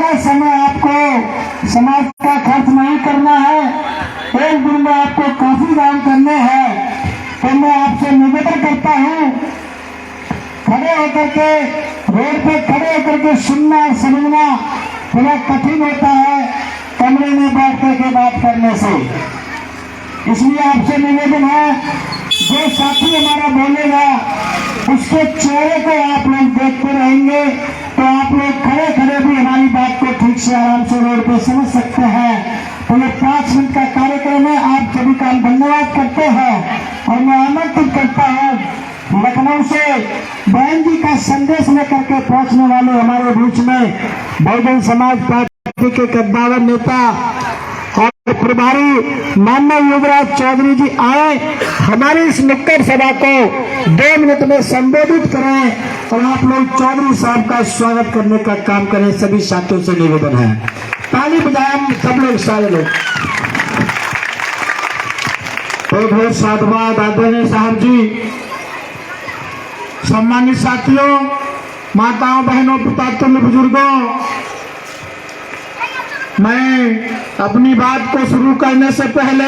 सारा समय आपको समाज का खर्च नहीं करना है, एक दिन में आपको काफी दान करने हैं। तो मैं आपसे निवेदन करता हूँ, खड़े होकर के रोड पे खड़े होकर के सुनना समझना थोड़ा कठिन होता है कमरे में बैठ करके बात करने से। इसलिए आपसे निवेदन है, जो साथी हमारा बोलेगा उसके चेहरे को आप लोग देखते रहेंगे तो आप लोग खड़े खड़े भी हमारी बात को ठीक से आराम से रोड पे समझ सकते हैं। तो ये 5 मिनट का कार्यक्रम है, आप सभी का धन्यवाद करते हैं और मैं आमंत्रित करता हूँ लखनऊ से बहन जी का संदेश लेकर के पहुंचने वाले हमारे बीच में बहुजन समाज पार्टी के कद्दावर नेता और प्रभारी माननीय युवराज चौधरी जी आए, हमारी इस नुक्कड़ सभा को 2 मिनट में संबोधित करें और आप लोग चौधरी साहब का स्वागत करने का काम करें। सभी साथियों से निवेदन है, ताली बजाएं सब लोग, सारे लोग। बहुत बहुत साधुवाद आदरणीय साहब जी। सम्मानित साथियों, माताओं बहनों पितातुल्य बुजुर्गों, मैं अपनी बात को शुरू करने से पहले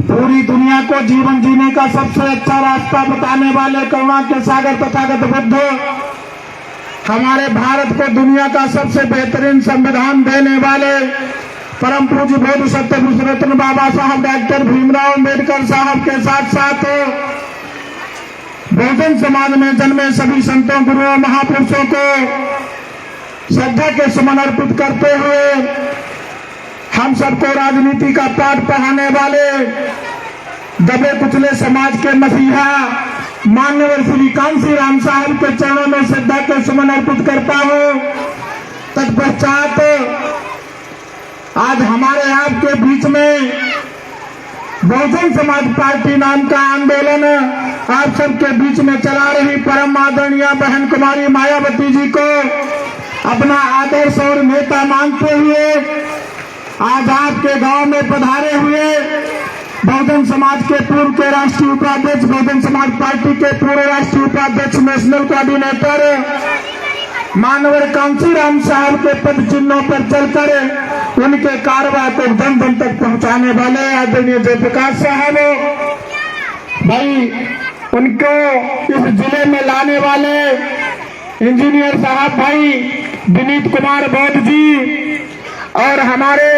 पूरी दुनिया को जीवन जीने का सबसे अच्छा रास्ता बताने वाले करुणा के सागर तथागत बुद्ध, हमारे भारत को दुनिया का सबसे बेहतरीन संविधान देने वाले परम पूज्य बोध सत्य रत्न बाबा साहब डॉक्टर भीमराव अम्बेडकर साहब के साथ साथ बहुजन समाज में जन्मे सभी संतों गुरुओं महापुरुषों को श्रद्धा के सुमन अर्पित करते हुए हम सबको राजनीति का पाठ पढ़ाने वाले दबे कुचले समाज के मसीहा माननीय श्री कांसी राम साहब के चरणों में श्रद्धा के सुमन अर्पित करता हूँ। तत्पश्चात आज हमारे आपके बीच में बहुजन समाज पार्टी नाम का आंदोलन आप सबके बीच में चला रही परम आदरणीय बहन कुमारी मायावती जी को अपना आदर्श और नेता मानते हुए आज आपके गांव में पधारे हुए बहुजन समाज के पूर्व के राष्ट्रीय उपाध्यक्ष, बहुजन समाज पार्टी के पूर्व राष्ट्रीय उपाध्यक्ष, नेशनल कोऑर्डिनेटर माननीय कांसी राम साहब के पद चिन्हों पर चलकर उनके कार्रवाई को जन जन तक पहुंचाने वाले आदरणीय जयप्रकाश साहब भाई, उनको इस जिले में लाने वाले इंजीनियर साहब भाई विनीत कुमार बौद्ध जी और हमारे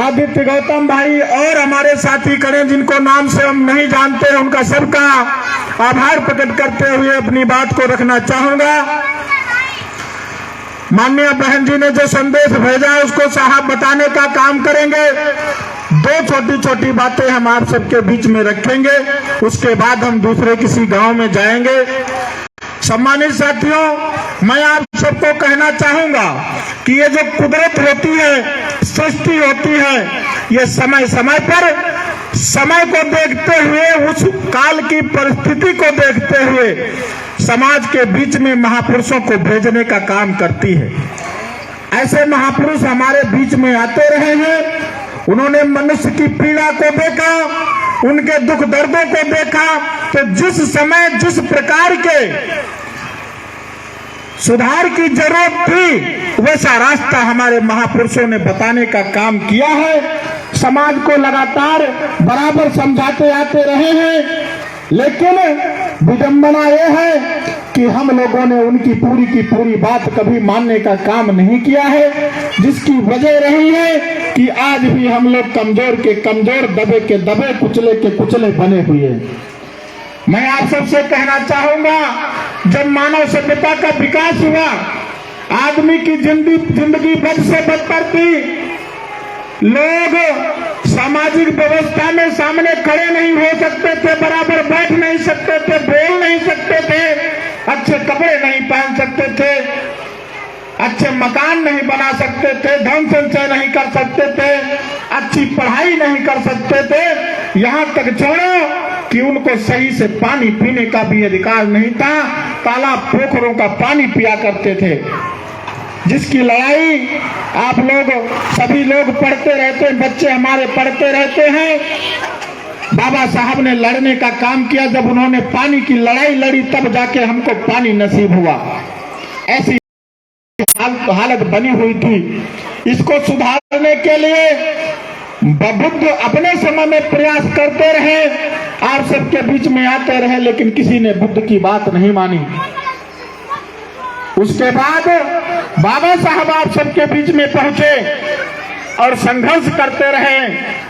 आदित्य गौतम भाई और हमारे साथी खड़े जिनको नाम से हम नहीं जानते, उनका सबका आभार प्रकट करते हुए अपनी बात को रखना चाहूंगा। माननीय बहन जी ने जो संदेश भेजा है उसको साहब बताने का काम करेंगे। 2 छोटी छोटी बातें हम आप सबके बीच में रखेंगे, उसके बाद हम दूसरे किसी गांव में जाएंगे। सम्मानित साथियों, मैं आप सबको कहना चाहूंगा कि ये जो कुदरत होती है, सृष्टि होती है, ये समय समय पर समय को देखते हुए, उस काल की परिस्थिति को देखते हुए समाज के बीच में महापुरुषों को भेजने का काम करती है। ऐसे महापुरुष हमारे बीच में आते रहे हैं, उन्होंने मनुष्य की पीड़ा को देखा, उनके दुख दर्दों को देखा, तो जिस समय जिस प्रकार के सुधार की जरूरत थी वैसा रास्ता हमारे महापुरुषों ने बताने का काम किया है। समाज को लगातार बराबर समझाते आते रहे हैं, लेकिन विडंबना यह है कि हम लोगों ने उनकी पूरी की पूरी बात कभी मानने का काम नहीं किया है, जिसकी वजह रही है कि आज भी हम लोग कमजोर के कमजोर, दबे के दबे, कुचले के कुचले बने हुए हैं। मैं आप सबसे कहना चाहूंगा, जब मानव सभ्यता का विकास हुआ, आदमी की जिंदगी बद से बदतर थी, लोग सामाजिक व्यवस्था में सामने खड़े नहीं हो सकते थे, बराबर बैठ नहीं सकते थे, बोल नहीं सकते थे, अच्छे कपड़े नहीं पहन सकते थे, अच्छे मकान नहीं बना सकते थे, धन संचय नहीं कर सकते थे, अच्छी पढ़ाई नहीं कर सकते थे, यहाँ तक छोड़ो कि उनको सही से पानी पीने का भी अधिकार नहीं था। तालाब पोखरों का पानी पिया करते थे, जिसकी लड़ाई आप लोग सभी लोग पढ़ते रहते हैं, बच्चे हमारे पढ़ते रहते हैं। बाबा साहब ने लड़ने का काम किया, जब उन्होंने पानी की लड़ाई लड़ी तब जाके हमको पानी नसीब हुआ। ऐसी हालत बनी हुई थी। इसको सुधारने के लिए बुद्ध अपने समय में प्रयास करते रहे, आप सबके बीच में आते रहे, लेकिन किसी ने बुद्ध की बात नहीं मानी। उसके बाद बाबा साहब आप सबके बीच में पहुंचे और संघर्ष करते रहे,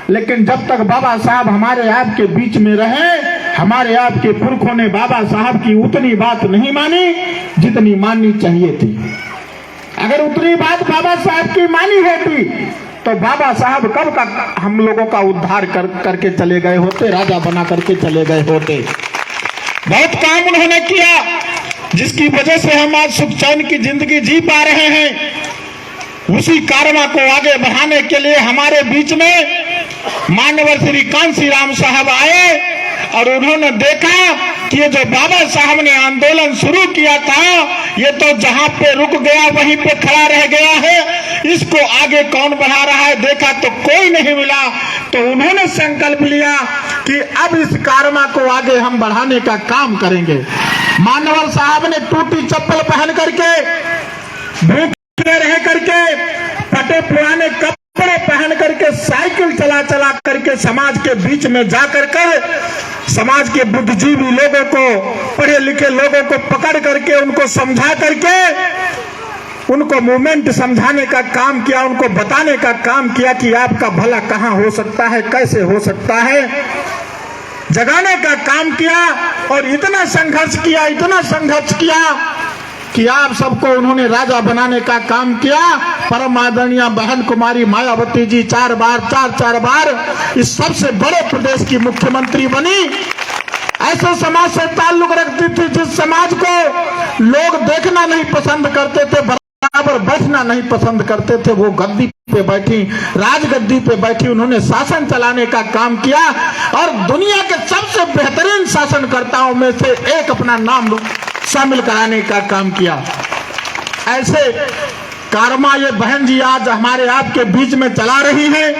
लेकिन जब तक बाबा साहब हमारे आपके बीच में रहे, हमारे आपके पुरखों ने बाबा साहब की उतनी बात नहीं मानी जितनी माननी चाहिए थी। अगर उतनी बात बाबा साहब की मानी होती तो बाबा साहब कब का हम लोगों का उद्धार करके चले गए होते, राजा बना करके चले गए होते। बहुत काम उन्होंने किया, जिसकी वजह से हम आज सुख चैन की जिंदगी जी पा रहे हैं। उसी कारमा को आगे बढ़ाने के लिए हमारे बीच में मान्यवर श्री कांसी राम साहब आए और उन्होंने देखा कि ये जो बाबा साहब ने आंदोलन शुरू किया था, ये तो जहां पे रुक गया वहीं पे खड़ा रह गया है, इसको आगे कौन बढ़ा रहा है। देखा तो कोई नहीं मिला, तो उन्होंने संकल्प लिया कि अब इस कारमा को आगे हम बढ़ाने का काम करेंगे। मान्यवर साहब ने टूटी चप्पल पहन करके, भूखे रह करके, फटे पुराने कपड़े पहन करके, साइकिल चला चला करके समाज के बीच में जाकर समाज के बुद्धिजीवी लोगों को, पढ़े लिखे लोगों को पकड़ करके उनको समझा करके उनको मूवमेंट समझाने का काम किया, उनको बताने का काम किया कि आपका भला कहां हो सकता है, कैसे हो सकता है, जगाने का काम किया। और इतना संघर्ष किया कि आप सबको उन्होंने राजा बनाने का काम किया। परम आदरणीय बहन कुमारी मायावती जी 4 बार इस सबसे बड़े प्रदेश की मुख्यमंत्री बनी। ऐसे समाज से ताल्लुक रखती थी जिस समाज को लोग देखना नहीं पसंद करते थे, बराबर बैठना नहीं पसंद करते थे, वो गद्दी पे बैठी, राजगद्दी पे बैठी, उन्होंने शासन चलाने का काम किया और दुनिया के सबसे बेहतरीन शासनकर्ताओं में से एक अपना नाम शामिल कराने का काम किया। ऐसे कारमा ये बहन जी आज हमारे आपके बीच में चला रही हैं,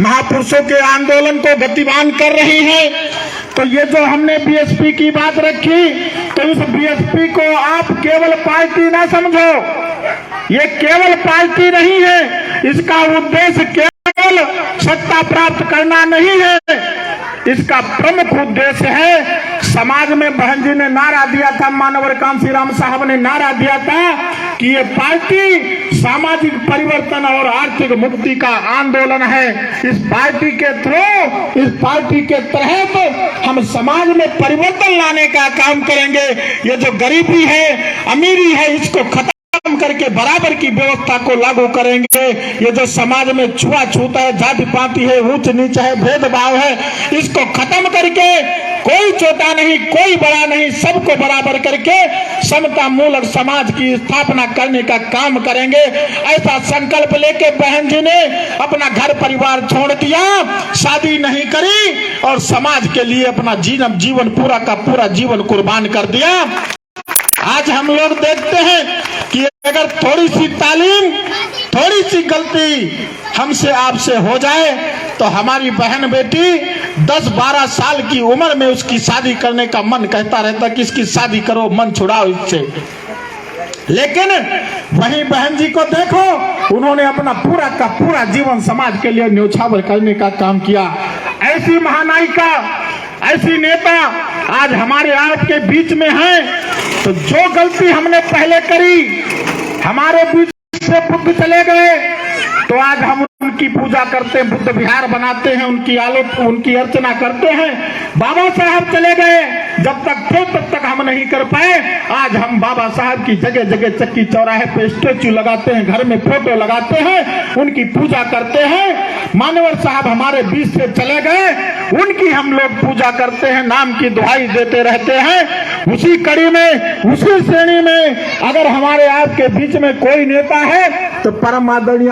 महापुरुषों के आंदोलन को गतिमान कर रही हैं। तो ये जो हमने बीएसपी की बात रखी, तो इस बीएसपी को आप केवल पार्टी ना समझो, ये केवल पार्टी नहीं है, इसका उद्देश्य केवल सत्ता प्राप्त करना नहीं है, इसका प्रमुख उद्देश्य है समाज में। बहन जी ने नारा दिया था, मानवर कांसी राम साहब ने नारा दिया था कि ये पार्टी सामाजिक परिवर्तन और आर्थिक मुक्ति का आंदोलन है। इस पार्टी के थ्रू, इस पार्टी के तहत हम समाज में परिवर्तन लाने का काम करेंगे। ये जो गरीबी है, अमीरी है, इसको खत्म करके बराबर की व्यवस्था को लागू करेंगे। ये जो समाज में छुआछूत है, जाति पाति है, ऊंच नीच है, भेदभाव है, इसको खत्म करके कोई छोटा नहीं, कोई बड़ा नहीं, सबको बराबर करके समता मूलक समाज की स्थापना करने का काम करेंगे। ऐसा संकल्प लेके बहन जी ने अपना घर परिवार छोड़ दिया, शादी नहीं करी और समाज के लिए अपना जीवन पूरा का पूरा जीवन कुर्बान कर दिया। आज हम लोग देखते हैं कि अगर थोड़ी सी तालीम, थोड़ी सी गलती हमसे आपसे हो जाए तो हमारी बहन बेटी 10-12 साल की उम्र में उसकी शादी करने का मन कहता रहता कि इसकी शादी करो, मन छुड़ाओ इससे। लेकिन वहीं बहन जी को देखो, उन्होंने अपना पूरा का पूरा जीवन समाज के लिए न्यौछावर करने का काम किया। ऐसी महानायिका, ऐसी नेता आज हमारे आपके बीच में है। तो जो गलती हमने पहले करी, हमारे बीच से बुद्ध चले गए, तो आज हम उनकी पूजा करते हैं, बुद्ध विहार बनाते हैं, उनकी अर्चना करते हैं। बाबा साहब चले गए, जब तक थे तब तक हम नहीं कर पाए। आज हम बाबा साहब की जगह जगह चक्की चौराहे पे स्टेच्यू लगाते हैं, घर में फोटो लगाते हैं, उनकी पूजा करते हैं। मान्यवर साहब हमारे बीच से चले गए, उनकी हम लोग पूजा करते हैं, नाम की दुहाई देते रहते हैं। उसी कड़ी में, उसी श्रेणी में अगर हमारे आपके बीच में कोई नेता है तो परम आदरणीय